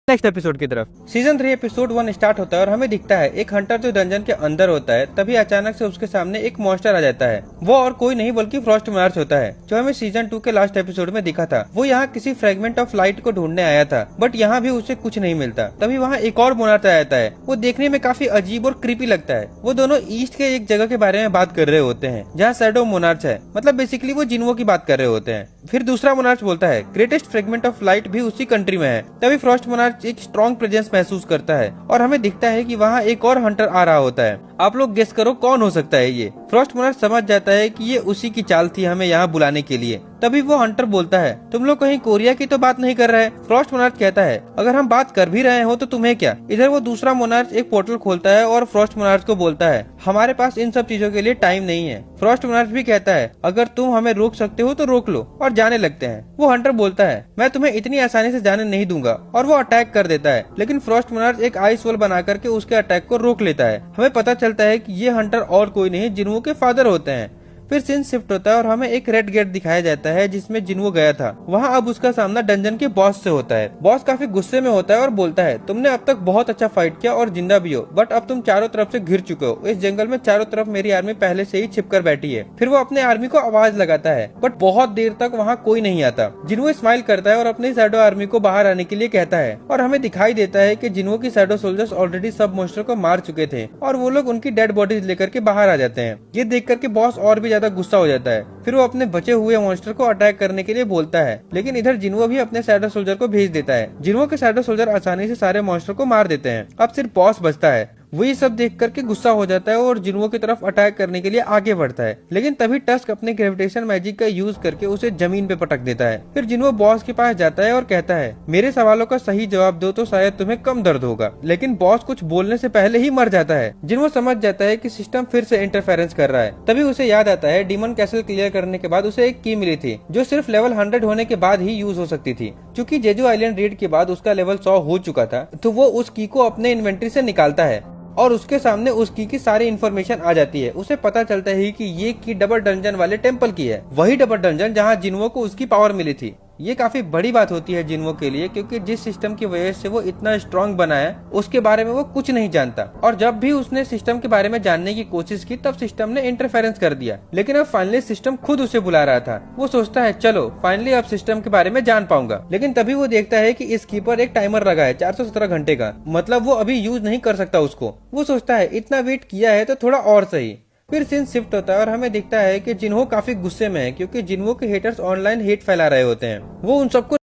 Next episode की तरफ। Season 3 episode 1 start होता है और हमें दिखता है एक हंटर जो डंजन के अंदर होता है, तभी अचानक से उसके सामने एक मॉन्स्टर आ जाता है। वो और कोई नहीं बल्कि फ्रॉस्ट मोनार्च होता है, जो हमें सीजन 2 के लास्ट एपिसोड में दिखा था। वो यहाँ किसी फ्रेगमेंट ऑफ लाइट को ढूंढने आया था, बट यहाँ भी उसे कुछ नहीं मिलता। तभी वहाँ एक और मोनार्च आ जाता है। वो देखने में काफी अजीब और क्रीपी लगता है। वो दोनों ईस्ट के एक जगह के बारे में बात कर रहे होते हैं, जहाँ शैडो मोनार्च है। मतलब बेसिकली वो जिन्वो की बात कर रहे होते हैं। फिर दूसरा मोनार्च बोलता है ग्रेटेस्ट फ्रेगमेंट ऑफ लाइट भी उसी कंट्री में है। तभी फ्रॉस्ट मोनार्च एक स्ट्रॉन्ग प्रेजेंस महसूस करता है और हमें दिखता है कि वहाँ एक और हंटर आ रहा होता है। आप लोग गेस करो कौन हो सकता है ये। फ्रॉस्ट मोनार्च समझ जाता है कि ये उसी की चाल थी हमें यहाँ बुलाने के लिए। तभी वो हंटर बोलता है तुम लोग कहीं कोरिया की तो बात नहीं कर रहे। फ्रॉस्ट मोनार्च कहता है अगर हम बात कर भी रहे हो तो तुम्हें क्या। इधर वो दूसरा मोनार्च एक पोर्टल खोलता है और फ्रॉस्ट मोनार्च को बोलता है हमारे पास इन सब चीजों के लिए टाइम नहीं है। फ्रॉस्ट मोनार्च भी कहता है अगर तुम हमें रोक सकते हो तो रोक लो, और जाने लगते हैं। वो हंटर बोलता है मैं तुम्हें इतनी आसानी से जाने नहीं दूंगा, और वो अटैक कर देता है। लेकिन फ्रॉस्ट मोनार्च एक आइस वॉल बना करके उसके अटैक को रोक लेता है। हमें पता चलता है कि ये हंटर और कोई नहीं जिन्वो के फादर होते हैं। फिर सीन शिफ्ट होता है और हमें एक रेड गेट दिखाया जाता है जिसमें जिन्वो गया था। वहाँ अब उसका सामना डंजन के बॉस से होता है। बॉस काफी गुस्से में होता है और बोलता है तुमने अब तक बहुत अच्छा फाइट किया और जिंदा भी हो, बट अब तुम चारों तरफ से घिर चुके हो। इस जंगल में चारों तरफ मेरी आर्मी पहले से ही छिपकर बैठी है। फिर वो अपने आर्मी को आवाज लगाता है, बट बहुत देर तक वहाँ कोई नहीं आता। जिन्वो स्माइल करता है और अपनी शैडो आर्मी को बाहर आने के लिए कहता है, और हमें दिखाई देता है कि जिन्वो की शैडो सोल्जर्स ऑलरेडी सब मॉन्स्टर को मार चुके थे और वो लोग उनकी डेड बॉडीज लेकर के बाहर आ जाते हैं। ये देख करके बॉस और भी ज्यादा गुस्सा हो जाता है। फिर वो अपने बचे हुए मॉन्स्टर को अटैक करने के लिए बोलता है, लेकिन इधर जिन्वो भी अपने शैडो सोल्जर को भेज देता है। जिन्वो के शैडो सोल्जर आसानी से सारे मॉन्स्टर को मार देते हैं। अब सिर्फ बॉस बचता है। वो ये सब देख करके गुस्सा हो जाता है और जिन्वो की तरफ अटैक करने के लिए आगे बढ़ता है। लेकिन तभी टस्क अपने ग्रेविटेशन मैजिक का यूज करके उसे जमीन पे पटक देता है। फिर जिन्वो बॉस के पास जाता है और कहता है मेरे सवालों का सही जवाब दो तो शायद तुम्हें कम दर्द होगा। लेकिन बॉस कुछ बोलने से पहले ही मर जाता है। जिन्वो समझ जाता है कि सिस्टम फिर से इंटरफेरेंस कर रहा है। तभी उसे याद आता है डीमन कैसल क्लियर करने के बाद उसे एक की मिली थी जो सिर्फ लेवल 100 होने के बाद ही यूज हो सकती थी। क्योंकि जेजू आइलैंड रेड के बाद उसका लेवल 100 हो चुका था, तो वो उस की को अपने इन्वेंट्री से निकालता है और उसके सामने उस की सारी इन्फॉर्मेशन आ जाती है। उसे पता चलता है कि ये की डबल डंजन वाले टेम्पल की है, वही डबल डंजन जहाँ जिन्वो को उसकी पावर मिली थी। ये काफी बड़ी बात होती है जिन्वो के लिए, क्योंकि जिस सिस्टम की वजह से वो इतना स्ट्रांग बना है उसके बारे में वो कुछ नहीं जानता। और जब भी उसने सिस्टम के बारे में जानने की कोशिश की तब सिस्टम ने इंटरफेरेंस कर दिया। लेकिन अब फाइनली सिस्टम खुद उसे बुला रहा था। वो सोचता है चलो फाइनली अब सिस्टम के बारे में जान पाऊंगा। लेकिन तभी वो देखता है कि इस की पर एक टाइमर लगा है 417 घंटे का, मतलब वो अभी यूज नहीं कर सकता उसको। वो सोचता है इतना वेट किया है तो थोड़ा और सही। फिर सीन शिफ्ट होता है और हमें दिखता है कि जिन्हो काफी गुस्से में है, क्योंकि जिन्हो के हेटर्स ऑनलाइन हेट फैला रहे होते हैं। वो उन सबको